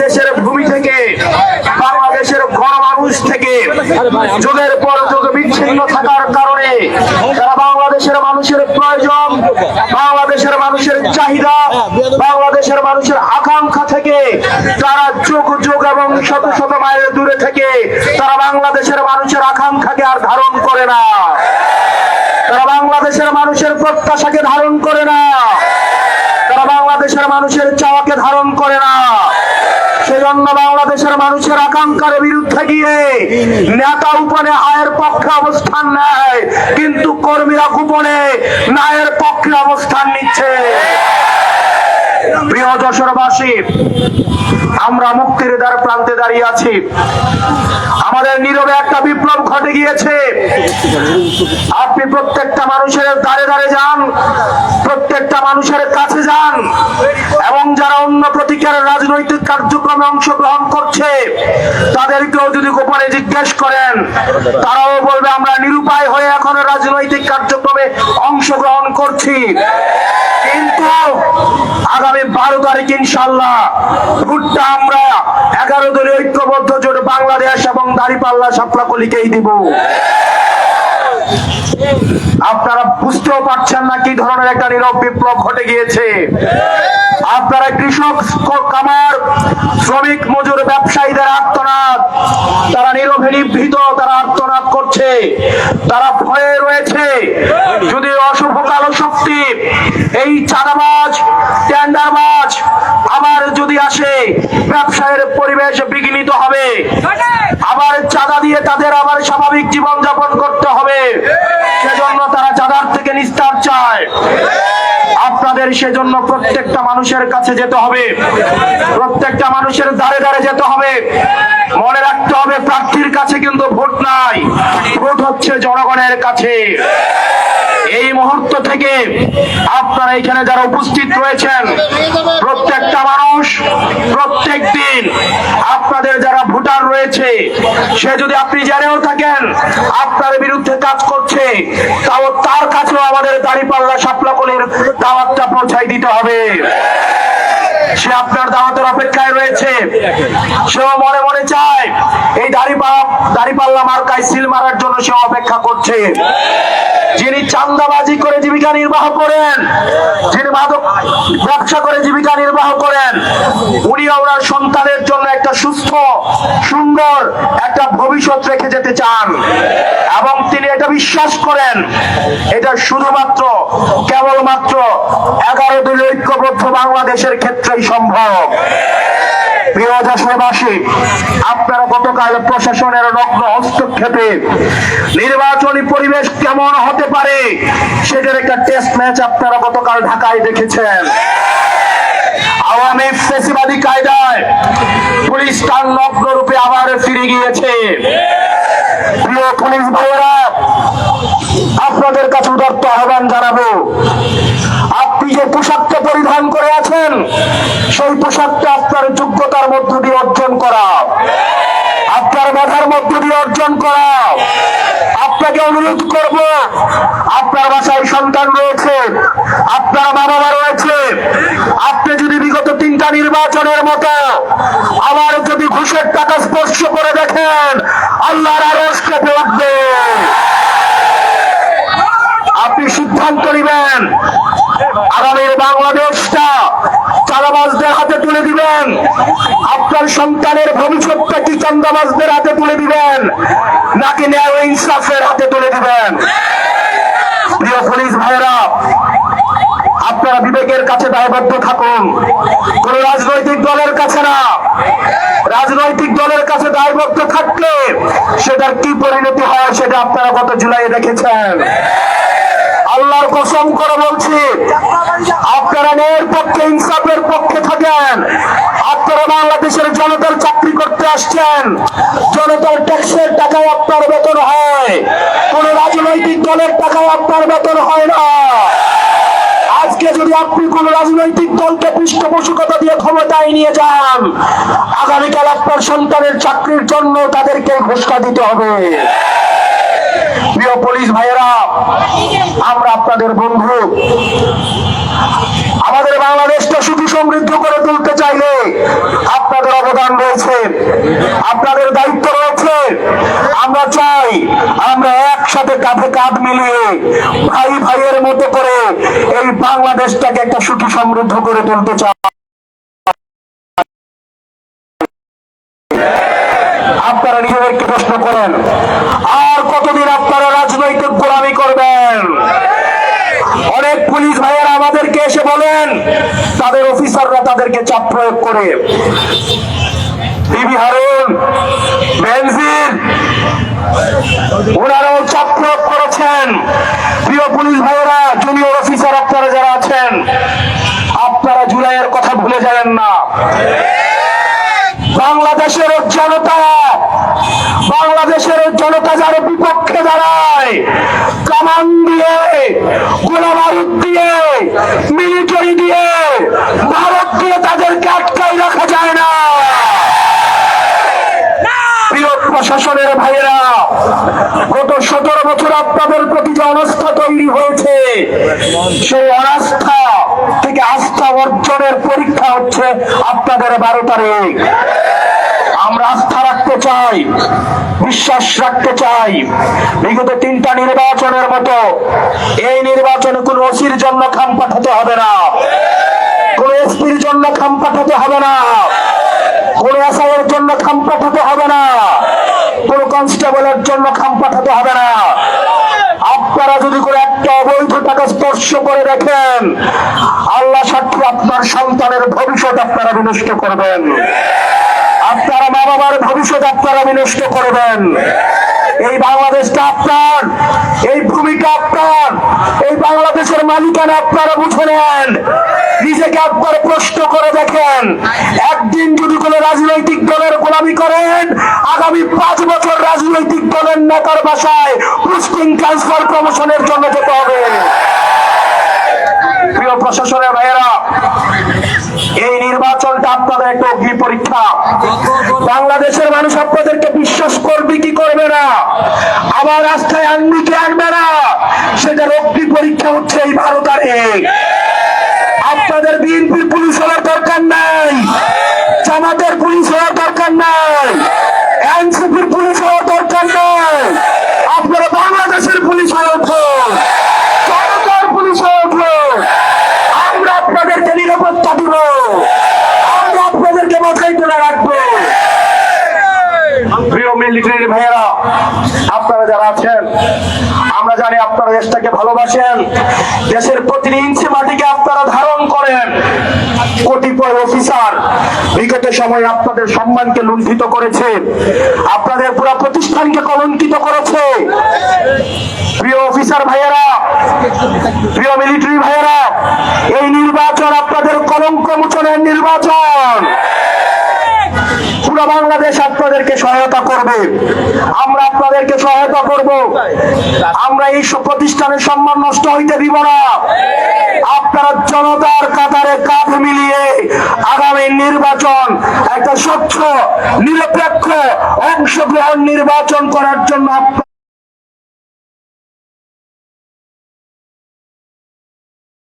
বাংলাদেশের ভূমি থেকে, বাংলাদেশের গণমানুষ থেকে যুগের পর যুগ বিচ্ছিন্ন থাকার কারণে তারা বাংলাদেশের মানুষের প্রয়োজন, বাংলাদেশের মানুষের চাহিদা, বাংলাদেশের মানুষের আকাঙ্ক্ষা থেকে তারা যুগ যুগ এবং শত শত মাইল দূরে থেকে তারা বাংলাদেশের মানুষের আকাঙ্ক্ষাকে আর ধারণ করে না, তারা বাংলাদেশের মানুষের প্রত্যাশাকে ধারণ করে না, তারা বাংলাদেশের মানুষের চাওয়াকে ধারণ করে না। সেজন্য বাংলাদেশের মানুষের আকাঙ্ক্ষার বিরুদ্ধে গিয়ে নেতা উপনে আয়ের পক্ষে অবস্থান নেয়, কিন্তু কর্মীরা গোপনে ন্যায়ের পক্ষে অবস্থান নিচ্ছে। প্রিয় যশোরবাসী, আমরা মুক্তির দ্বার প্রান্তে দাঁড়িয়ে আছি। আমাদের নীরবে একটা বিপ্লব ঘটে গিয়েছে। আপনি প্রত্যেকটা মানুষের দ্বারে দ্বারে যান, প্রত্যেকটা মানুষের কাছে যান, এবং যারা অন্য প্রতীকের রাজনৈতিক কার্যক্রমে অংশগ্রহণ করছে তাদেরকেও যদি গোপনে জিজ্ঞেস করেন, তারাও বলবে আমরা নিরুপায় হয়ে এখন রাজনৈতিক কার্যক্রমে অংশগ্রহণ করছি। কিন্তু আগামী 12 তারিখ ইনশাআল্লাহ ভোটটা আমরা 11 দলীয় ঐক্যবদ্ধ জোট বাংলাদেশ এবং দাঁড়িপাল্লা সাপলাকলিকেই দিব। আপনারা বুঝতেও পারছেন না কি ধরনের একটা নীরব বিপ্লব ঘটে গিয়েছে। আপনারা কৃষক, কামার, শ্রমিক, মজুর, ব্যবসায়ীদের আর্তনাদ, তারা নীরবে নিভৃত, তারা আর্তনাদ করছে, তারা ভয়ে রয়েছে। যদি অশুভ কালো শক্তি, এই চাঁদাবাজ, টেন্ডারবাজ আবার যদি আসে, ব্যবসায়ের পরিবেশ বিঘ্নিত হবে, আবার চাঁদা দিয়ে তাদের আবার স্বাভাবিক জীবন যাপন করতে হবে। সেজন্য তারা চাঁদার থেকে নিস্তার চায়। আপনাদের সেজন্য প্রত্যেকটা মানুষের কাছে যেতে হবে, প্রত্যেকটা মানুষের দ্বারে দ্বারে যেতে হবে। মনে রাখতে হবে, প্রার্থীর কাছে কিন্তু ভোট নাই, ভোট হচ্ছে জনগণের কাছে। এই মুহূর্ত থেকে আপনারা এখানে যারা উপস্থিত রয়েছেন, প্রত্যেকটা মানুষ প্রত্যেক দিন আপনাদের যারা ভোটার রয়েছে, সে যদি আপনি জেনেও থাকেন আপনার বিরুদ্ধে কাজ করছে, তাও তার কাছেও আমাদের দাঁড়িপাল্লা সাপলাকলির দাওয়াতটা পৌঁছাই দিতে হবে। সে আপনার দাওয়াতের অপেক্ষায় রয়েছে। সেও মনে মনে চায় এই দাঁড়িপাল্লা মার্কায় সিল মারার জন্য সে অপেক্ষা করছে। যিনি চাঁদাবাজি করে জীবিকা নির্বাহ করেন, যিনি মাদক ব্যবসা করে জীবিকা নির্বাহ করেন, উনি ওনার সন্তানের জন্য একটা সুস্থ সুন্দর একটা ভবিষ্যৎ রেখে যেতে চান, এবং তিনি এটা বিশ্বাস করেন এটা শুধুমাত্র কেবলমাত্র 11 দলীয় ঐক্যবদ্ধ বাংলাদেশের ক্ষেত্রেই সম্ভব। প্রিয় যশোরবাসী, আপনারা গতকাল প্রশাসনের নগ্ন হস্তক্ষেপে নির্বাচনী পরিবেশ কেমন হতে পারে সেটার একটা টেস্ট ম্যাচ আপনারা গতকাল ঢাকায় দেখেছেন। আওয়ামী ফ্যাসিবাদী কায়দায় পুলিশ তার নগ্ন রূপে আবার ফিরে গিয়েছে। প্রিয় পুলিশ ভাইয়েরা, আপনাদের কাছে উদাত্ত আহ্বান জানাবো, আপনি যে পোশাকটা পরিধান করে আছেন সেই পোশাকটা আপনার যোগ্যতার মধ্য দিয়ে অর্জন করা, আপনার মেধার মধ্য দিয়ে অর্জন করা। আপনাকে অনুরোধ করব, আপনার বাসায় সন্তান রয়েছে, আপনার মা বাবা রয়েছে, আপনি যদি বিগত 3টা নির্বাচনের মতো আবার যদি ঘুষের টাকা স্পর্শ করে দেখেন, আল্লাহর আরশ কেঁপে উঠবে। আপনি সিদ্ধান্ত নেবেন আগামীর বাংলাদেশটা চাঁদাবাজদের হাতে তুলে দিবেন, আপনার সন্তানের ভবিষ্যৎটা কি চাঁদাবাজদের হাতে তুলে দিবেন নাকি ন্যায় ও ইনসাফের হাতে তুলে দিবেন? প্রিয় পুলিশ ভাইয়েরা, আপনারা বিবেকের কাছে দায়বদ্ধ থাকুন, কোন রাজনৈতিক দলের কাছে না। রাজনৈতিক দলের কাছে দায়বদ্ধ থাকলে সেটার কি পরিণতি হয় সেটা আপনারা গত জুলাইয়ে দেখেছেন। আল্লাহর কসম করে বলছি, আপনারা ন্যায়ের পক্ষে, ইনসাফের পক্ষে থাকেন। আপনারা বাংলাদেশের জনতার চাকরি করতে আসছেন, জনতার ট্যাক্সের টাকায় আপনার বেতন হয়, কোন রাজনৈতিক দলের টাকায় আপনার বেতন হয় না। আজকে যদি আপনি কোন রাজনৈতিক দলকে পৃষ্ঠপোষকতা দিয়ে ক্ষমতায় নিয়ে যান, আগামীকাল আপনার সন্তানের চাকরির জন্য তাদেরকে ঘোষণা দিতে হবে। প্রিয় পুলিশ ভাইয়েরা, আমরা আপনাদের বন্ধু, আমাদের বাংলাদেশটা শুধু সমৃদ্ধ করে তুলতে চাইলে আপনাদের অবদান রয়েছে, আপনাদের দায়িত্ব রয়েছে। আমরা চাই আমরা একসাথে কাঁধে কাঁধ মিলিয়ে ভাই ভাইয়ের মতো করে এই বাংলাদেশটাকে একটা সুখী সমৃদ্ধ করে তুলতে চাই। আপনারা নিজেদেরকে প্রশ্ন করেন, আর কতদিন আপনারা রাজনৈতিক গোলামি করবেন? অনেক পুলিশ ভাইয়েরা আমাদেরকে এসে বলেন তাদের অফিসাররা তাদেরকে চাপ প্রয়োগ করে, বিবি হারুন, বেনজির, ওনারাও চাপ প্রয়োগ করেছেন। প্রিয় পুলিশ ভাইয়েরা, জুনিয়র অফিসার আপনারা যারা আছেন, আপনারা জুলাইয়ের কথা ভুলে যাবেন না। বাংলাদেশের জনতা যার বিপক্ষে দাঁড়ায়, কামান দিয়ে, গোলা বারুদ দিয়ে, মিলিটারি দিয়ে, ভারত দিয়ে তাদেরকে আটকাই রাখা যায় না। প্রিয় প্রশাসনের ভাইয়েরা, গত 17 বছর আপনাদের প্রতি যে অনাস্থা তৈরি হয়েছে, সেই অনাস্থা থেকে আস্থা অর্জনের পরীক্ষা হচ্ছে আপনাদের 12 তারিখ। আমরা আস্থা রাখতে চাই, বিশ্বাস রাখতে চাই, বিগত 3টা নির্বাচনের মতো এই নির্বাচনে কোন ওসির জন্য খাম পাঠাতে হবে না, কোন এসপির জন্য খাম পাঠাতে হবে না, কোন এসআই এর জন্য খাম পাঠাতে হবে না, কোন কনস্টেবলের জন্য খাম পাঠাতে হবে না। আপনারা যদি করে একটা অবৈধ টাকা স্পর্শ করে দেখেন, আল্লাহ সাক্ষী আপনার সন্তানের ভবিষ্যৎ আপনারা বিনষ্ট করবেন, আপনারা মা বাবার ভবিষ্যৎ আপনারা বিনষ্ট করবেন। এই বাংলাদেশটা আপনার, এই ভূমিকা আপনার, এই বাংলাদেশের মালিকানা আপনারা বুঝে নেন। নিজেকে একবার প্রশ্ন করে দেখেন, একদিন যদি কোন রাজনৈতিক দলের গোলামি করেন, আগামী 5 বছর রাজনৈতিক দলের নেতার বাসায় পোস্টিং, ট্রান্সফার, প্রমোশনের জন্য যেতে হবে। প্রিয় প্রশাসনের ভাইয়েরা, এই নির্বাচনটা আপনাদের একটা অগ্নি পরীক্ষা। বাংলাদেশের মানুষ আপনাদেরকে বিশ্বাস করবে কি করবে না, আবার রাস্তায় আনবে কি আনবে না, সেটার অগ্নি পরীক্ষা হচ্ছে এই 12 তারিখ। আপনাদের বিএনপির পুলিশ হওয়ার দরকার নাই, জামাতের পুলিশ হওয়ার দরকার নাই, এনসিপির পুলিশ হওয়ার দরকার নাই। আপনারা বাংলাদেশের পুলিশ হয়ে উঠুন, জনতার পুলিশ হয়ে উঠুন। আমরা আপনাদেরকে নিরাপত্তা দিব, আমরা আপনাদেরকে মাথায় তুলে রাখবো। প্রিয় মিলিটারি ভাইয়েরা, আপনারা যারা আছেন, আমরা জানি আপনারা দেশটাকে ভালোবাসেন, দেশের প্রতিটি ইঞ্চি মাটিকে আপনারা ধারণ করেন। কতিপয় অফিসার বিগত সময়ে আপনাদের সম্মানকে লুণ্ঠিত করেছে, আপনাদের পুরো প্রতিষ্ঠানকে কলঙ্কিত করেছে। প্রিয় অফিসার ভাইয়েরা, প্রিয় মিলিটারি ভাইয়েরা, এই নির্বাচন আপনাদের কলঙ্ক মোচনের নির্বাচন। পুরো বাংলাদেশ আপনাদেরকে সহায়তা করবে, আমরা আপনাদেরকে সহায়তা করব। আমরা এই প্রতিষ্ঠানের সম্মান নষ্ট হইতে দিব না। আপনারা জনতার কাতারে কাঁধ মিলিয়ে আগামী নির্বাচন একটা স্বচ্ছ, নিরপেক্ষ, অংশগ্রহণ নির্বাচন করার জন্য